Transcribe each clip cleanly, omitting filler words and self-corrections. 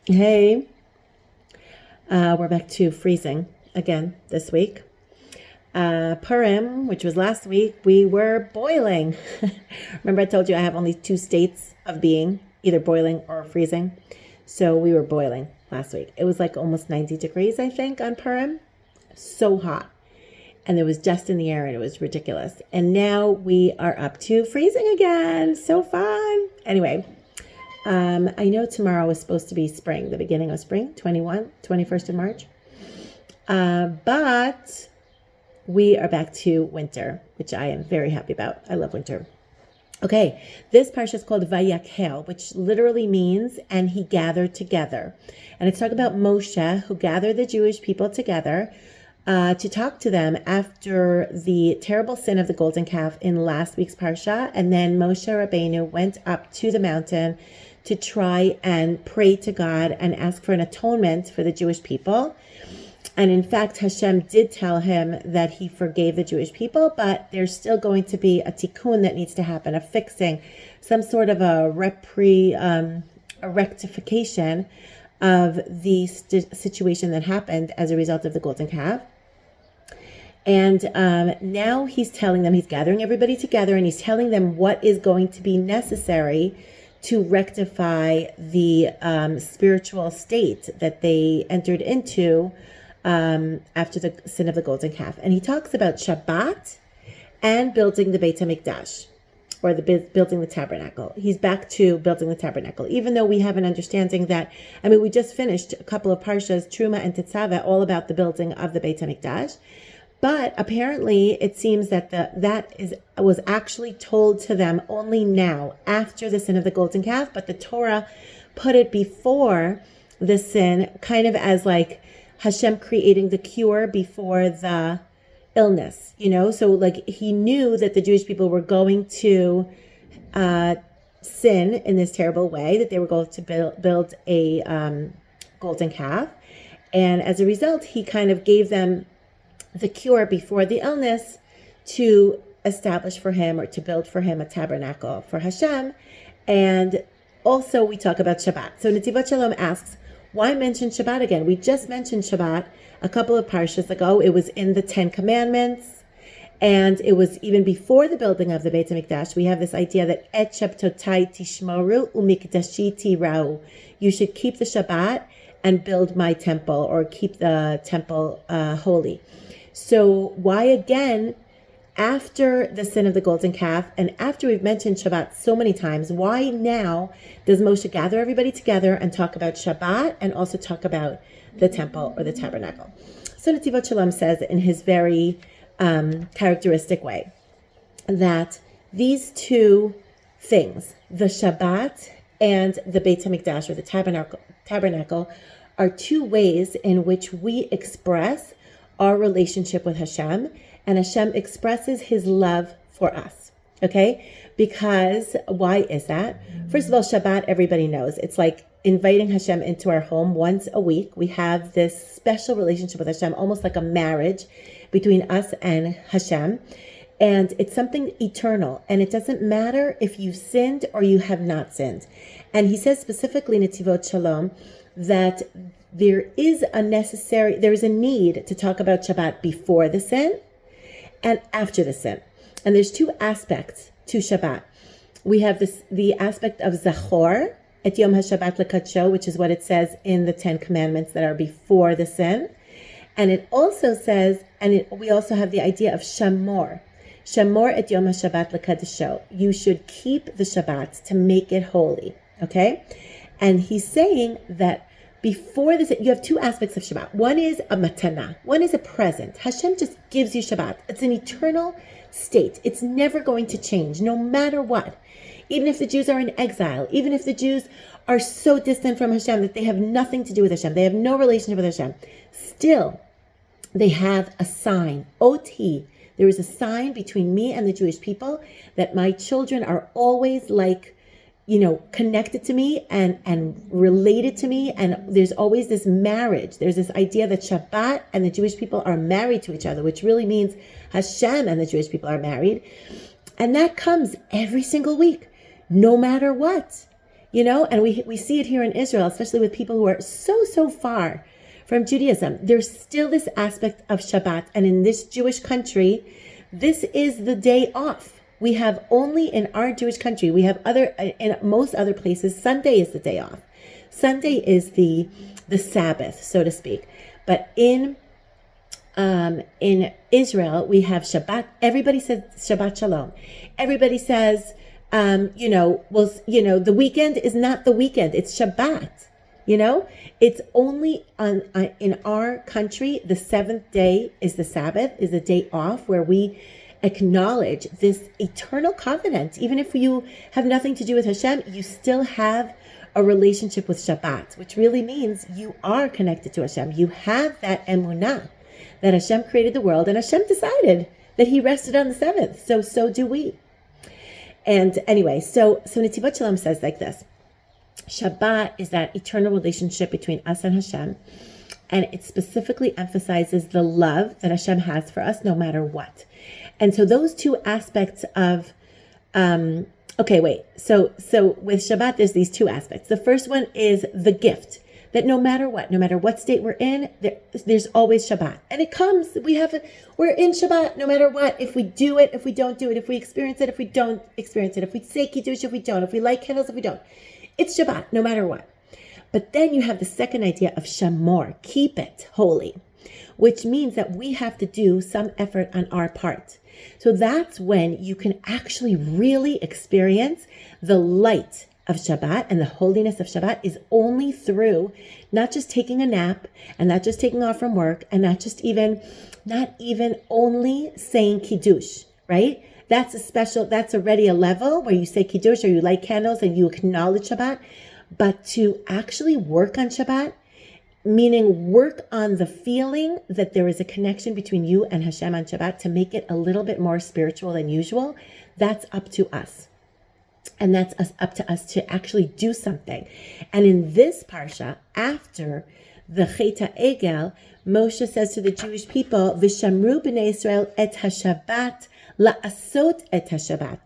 Hey, we're back to freezing again this week. Purim, which was last week, we were boiling. Remember I told you I have only two states of being, either boiling or freezing. So we were boiling last week. It was like almost 90 degrees, I think, on Purim. So hot. And there was dust in the air and it was ridiculous. And now we are up to freezing again. So fun. Anyway, I know tomorrow is supposed to be spring, the beginning of spring, 21st of March. But we are back to winter, which I am very happy about. I love winter. Okay, this parsha is called Vayakhel, which literally means, and he gathered together. And it's talking about Moshe, who gathered the Jewish people together to talk to them after the terrible sin of the golden calf in last week's parsha. And then Moshe Rabbeinu went up to the mountain to try and pray to God and ask for an atonement for the Jewish people. And in fact, Hashem did tell him that he forgave the Jewish people, but there's still going to be a tikkun that needs to happen, a fixing, some sort of a rectification of the situation that happened as a result of the golden calf. And now he's telling them, he's gathering everybody together and he's telling them what is going to be necessary to rectify the spiritual state that they entered into after the sin of the golden calf. And he talks about Shabbat and building the Beit HaMikdash, or building the Tabernacle. He's back to building the Tabernacle, even though we have an understanding that, we just finished a couple of parshas, Truma and Tetzaveh, all about the building of the Beit HaMikdash. But apparently it seems that was actually told to them only now, after the sin of the golden calf, but the Torah put it before the sin, kind of as like Hashem creating the cure before the illness, So like he knew that the Jewish people were going to sin in this terrible way, that they were going to build a golden calf. And as a result, he kind of gave them the cure before the illness to establish for him, or to build for him, a tabernacle for Hashem. And also we talk about Shabbat. So Netivot Shalom asks, why mention Shabbat again? We just mentioned Shabbat a couple of parshas ago. It was in the 10 Commandments, and it was even before the building of the Beit HaMikdash. We have this idea that Et Shabtotai Tishmoru Umikdashi Tirau. You should keep the Shabbat and build my temple, or keep the temple holy. So why again, after the sin of the golden calf, and after we've mentioned Shabbat so many times, why now does Moshe gather everybody together and talk about Shabbat and also talk about the temple or the tabernacle? So Netivot Shalom says in his very characteristic way that these two things, the Shabbat and the Beit HaMikdash, or the tabernacle, are two ways in which we express our relationship with Hashem, and Hashem expresses his love for us. Okay? Because why is that? First of all, Shabbat, everybody knows. It's like inviting Hashem into our home once a week. We have this special relationship with Hashem, almost like a marriage between us and Hashem. And it's something eternal. And it doesn't matter if you sinned or you have not sinned. And he says specifically in Netivot Shalom that there is a need to talk about Shabbat before the sin and after the sin. And there's two aspects to Shabbat. We have the aspect of Zachor, et Yom HaShabbat Lekadsho, which is what it says in the 10 Commandments that are before the sin. And it also says, we also have the idea of Shamor. Shamor et Yom HaShabbat Lekadsho. You should keep the Shabbat to make it holy. Okay? And he's saying that before this, you have two aspects of Shabbat. One is a matana. One is a present. Hashem just gives you Shabbat. It's an eternal state. It's never going to change, no matter what. Even if the Jews are in exile, even if the Jews are so distant from Hashem that they have nothing to do with Hashem, they have no relationship with Hashem, still, they have a sign. Oti. There is a sign between me and the Jewish people that my children are always like, connected to me and related to me. And there's always this marriage. There's this idea that Shabbat and the Jewish people are married to each other, which really means Hashem and the Jewish people are married. And that comes every single week, no matter what. and we see it here in Israel, especially with people who are so far from Judaism. There's still this aspect of Shabbat. And in this Jewish country, this is the day off. We have only in our Jewish country, we have in most other places, Sunday is the day off. Sunday is the Sabbath, so to speak. But in Israel, we have Shabbat. Everybody says Shabbat Shalom. Everybody says, the weekend is not the weekend. It's Shabbat. It's only in our country, the seventh day is the Sabbath, is the day off where we acknowledge this eternal covenant. Even if you have nothing to do with Hashem, you still have a relationship with Shabbat, which really means you are connected to Hashem. You have that emunah that Hashem created the world, and Hashem decided that he rested on the seventh. So do we. And anyway, so Netivot Shalom says like this: Shabbat is that eternal relationship between us and Hashem, and it specifically emphasizes the love that Hashem has for us no matter what. And so those two aspects of, so with Shabbat, there's these two aspects. The first one is the gift, that no matter what state we're in, there's always Shabbat. And it comes, we're in Shabbat no matter what, if we do it, if we don't do it, if we experience it, if we don't experience it, if we say Kiddush, if we don't, if we light candles, if we don't. It's Shabbat no matter what. But then you have the second idea of Shamor, keep it holy, which means that we have to do some effort on our part. So that's when you can actually really experience the light of Shabbat, and the holiness of Shabbat is only through not just taking a nap and not just taking off from work and not even only saying Kiddush, right? That's already a level where you say Kiddush or you light candles and you acknowledge Shabbat. But to actually work on Shabbat, meaning work on the feeling that there is a connection between you and Hashem on Shabbat to make it a little bit more spiritual than usual, that's up to us. And that's up to us to actually do something. And in this parsha, after the Chet HaEgel, Moshe says to the Jewish people, V'shamru b'nei Yisrael et HaShabbat la'asot et HaShabbat.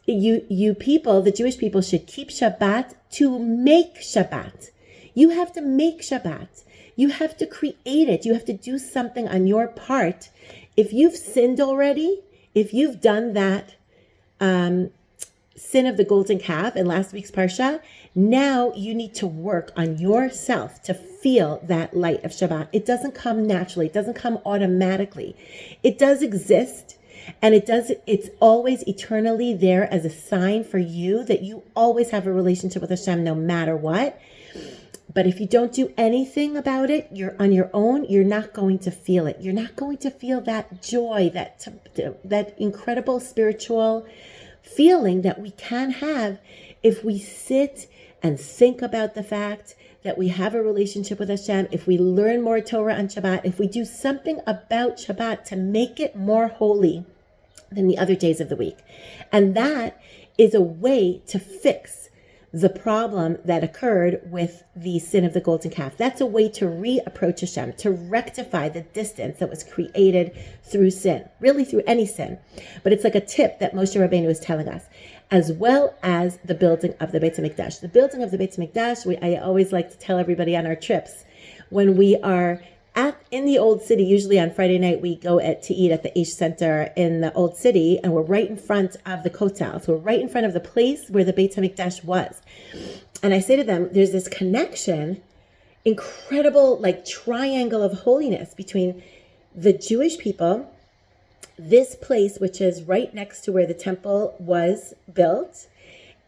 You people, the Jewish people, should keep Shabbat to make Shabbat. You have to make Shabbat. You have to create it. You have to do something on your part. If you've sinned already, if you've done that sin of the golden calf in last week's parsha, now you need to work on yourself to feel that light of Shabbat. It doesn't come naturally. It doesn't come automatically. It does exist, and it's always eternally there as a sign for you that you always have a relationship with Hashem no matter what. But if you don't do anything about it, you're on your own, you're not going to feel it. You're not going to feel that joy, that incredible spiritual feeling that we can have if we sit and think about the fact that we have a relationship with Hashem, if we learn more Torah on Shabbat, if we do something about Shabbat to make it more holy than the other days of the week. And that is a way to fix the problem that occurred with the sin of the golden calf. That's a way to reapproach Hashem, to rectify the distance that was created through sin, really through any sin. But it's like a tip that Moshe Rabbeinu is telling us, as well as the building of the Beit HaMikdash. The building of the Beit HaMikdash, I always like to tell everybody on our trips, when we are in the Old City, usually on Friday night, we go to eat at the Ish Center in the Old City, and we're right in front of the Kotel. So we're right in front of the place where the Beit HaMikdash was. And I say to them, there's this connection, incredible like triangle of holiness between the Jewish people, this place, which is right next to where the temple was built,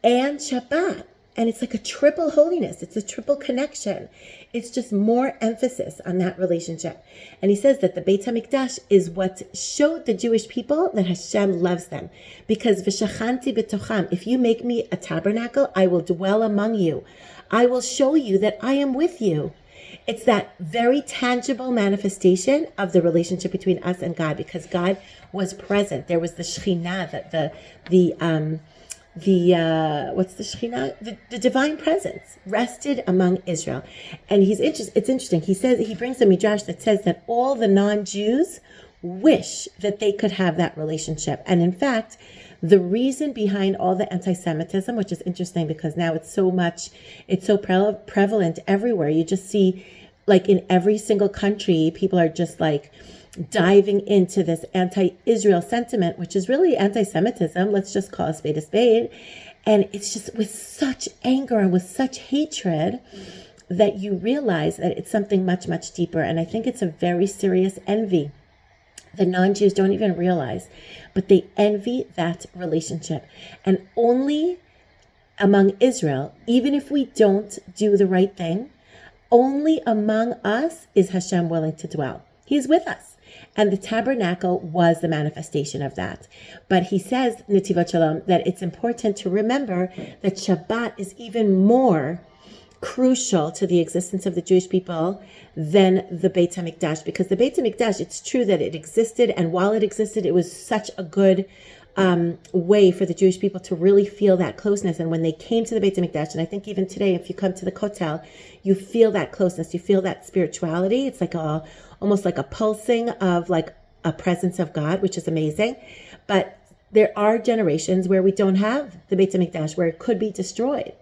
and Shabbat. And it's like a triple holiness. It's a triple connection. It's just more emphasis on that relationship. And he says that the Beit HaMikdash is what showed the Jewish people that Hashem loves them. Because v'shachanti b'tocham, if you make me a tabernacle, I will dwell among you. I will show you that I am with you. It's that very tangible manifestation of the relationship between us and God, because God was present. There was the Shekhinah, what's the Shekhinah? The divine presence rested among Israel. And it's interesting. He brings a midrash that says that all the non-Jews wish that they could have that relationship. And in fact, the reason behind all the anti-Semitism, which is interesting because now it's so prevalent everywhere. You just see, like, in every single country, people are just like diving into this anti-Israel sentiment, which is really anti-Semitism. Let's just call a spade a spade. And it's just with such anger and with such hatred that you realize that it's something much, much deeper. And I think it's a very serious envy. The non-Jews don't even realize, but they envy that relationship. And only among Israel, even if we don't do the right thing, only among us is Hashem willing to dwell. He's with us. And the tabernacle was the manifestation of that. But he says, Netivot Shalom, that it's important to remember that Shabbat is even more crucial to the existence of the Jewish people than the Beit HaMikdash. Because the Beit HaMikdash, it's true that it existed, and while it existed, it was such a good way for the Jewish people to really feel that closeness. And when they came to the Beit HaMikdash, and I think even today, if you come to the Kotel, you feel that closeness, you feel that spirituality. It's like almost like a pulsing of like a presence of God, which is amazing. But there are generations where we don't have the Beit HaMikdash, where it could be destroyed.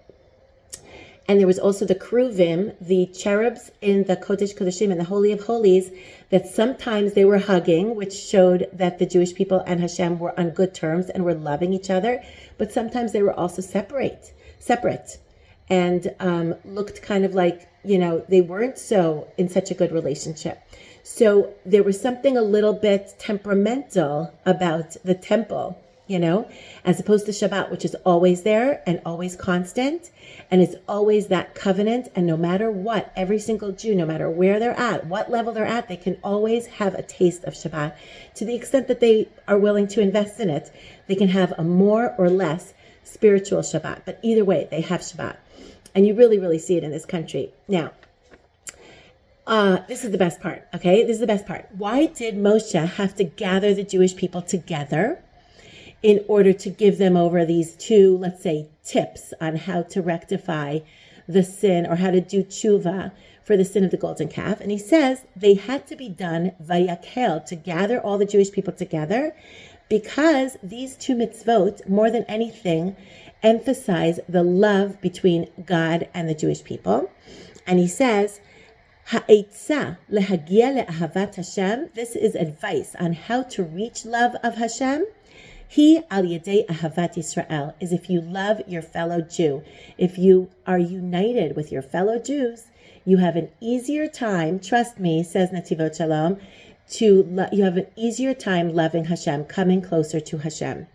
And there was also the Keruvim, the cherubs in the Kodesh Kodeshim, in the Holy of Holies, that sometimes they were hugging, which showed that the Jewish people and Hashem were on good terms and were loving each other. But sometimes they were also separate, and looked kind of like, they weren't so in such a good relationship. So there was something a little bit temperamental about the temple, as opposed to Shabbat, which is always there and always constant, and it's always that covenant. And no matter what, every single Jew, no matter where they're at, what level they're at, they can always have a taste of Shabbat. To the extent that they are willing to invest in it, they can have a more or less spiritual Shabbat. But either way, they have Shabbat. And you really, really see it in this country. Now, this is the best part, okay? This is the best part. Why did Moshe have to gather the Jewish people together in order to give them over these two, let's say, tips on how to rectify the sin or how to do tshuva for the sin of the golden calf? And he says they had to be done vayakel, to gather all the Jewish people together, because these two mitzvot, more than anything, emphasize the love between God and the Jewish people. And he says, Ha'etzah lehagia le'ahavat Hashem, this is advice on how to reach love of Hashem. He al yedei ahavat Yisrael, is if you love your fellow Jew. If you are united with your fellow Jews, you have an easier time, trust me, says Netivot Shalom, you have an easier time loving Hashem, coming closer to Hashem.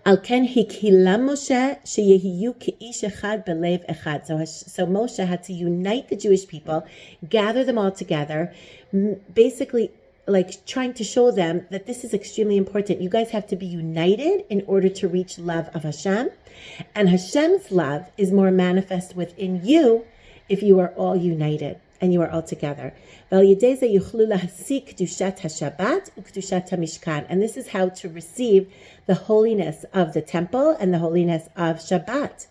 Al ken hikhilam Moshe sheyehiyu keish echad belev echad. So Moshe had to unite the Jewish people, gather them all together, basically like trying to show them that this is extremely important. You guys have to be united in order to reach love of Hashem. And Hashem's love is more manifest within you if you are all united and you are all together. And this is how to receive the holiness of the temple and the holiness of Shabbat.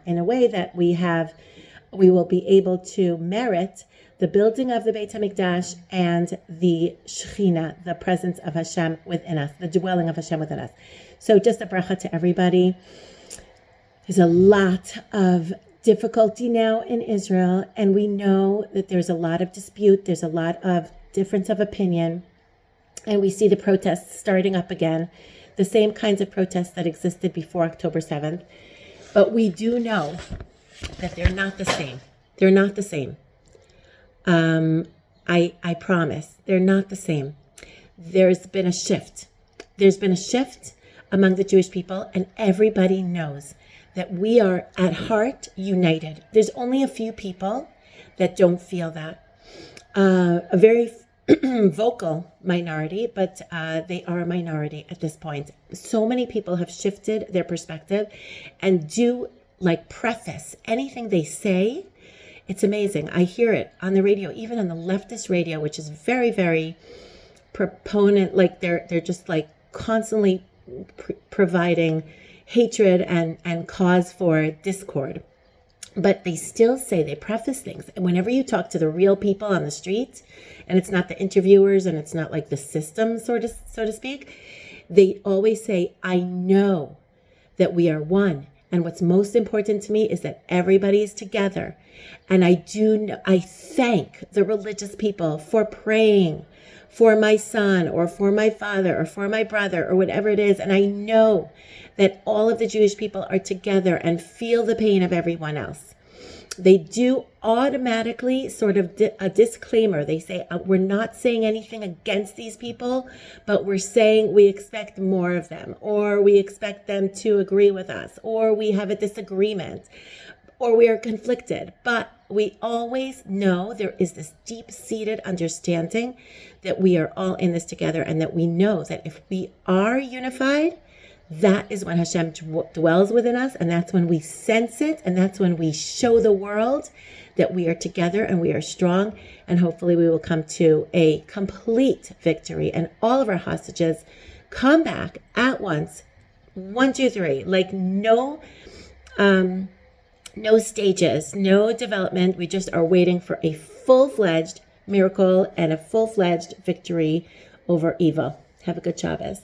In a way that we will be able to merit the building of the Beit HaMikdash and the Shechina, the presence of Hashem within us, the dwelling of Hashem within us. So just a bracha to everybody. There's a lot of difficulty now in Israel, and we know that there's a lot of dispute, there's a lot of difference of opinion, and we see the protests starting up again, the same kinds of protests that existed before October 7th. But we do know that they're not the same. They're not the same. I promise, they're not the same. There's been a shift. There's been a shift among the Jewish people, and everybody knows that we are at heart united. There's only a few people that don't feel that. A very vocal minority, but they are a minority at this point. So many people have shifted their perspective and do preface anything they say. It's amazing. I hear it on the radio, even on the leftist radio, which is very, very proponent. They're just constantly providing hatred and cause for discord. But they still say, they preface things. And whenever you talk to the real people on the street, and it's not the interviewers and it's not like the system, so to speak, they always say, I know that we are one. And what's most important to me is that everybody is together. And I thank the religious people for praying for my son or for my father or for my brother or whatever it is. And I know that all of the Jewish people are together and feel the pain of everyone else. They do automatically sort of a disclaimer. They say, we're not saying anything against these people, but we're saying we expect more of them, or we expect them to agree with us, or we have a disagreement, or we are conflicted. But we always know there is this deep-seated understanding that we are all in this together, and that we know that if we are unified, that is when Hashem dwells within us, and that's when we sense it, and that's when we show the world that we are together and we are strong, and hopefully we will come to a complete victory, and all of our hostages come back at once. 1, 2, 3, like no stages, no development. We just are waiting for a full-fledged miracle and a full-fledged victory over evil. Have a good Shabbos.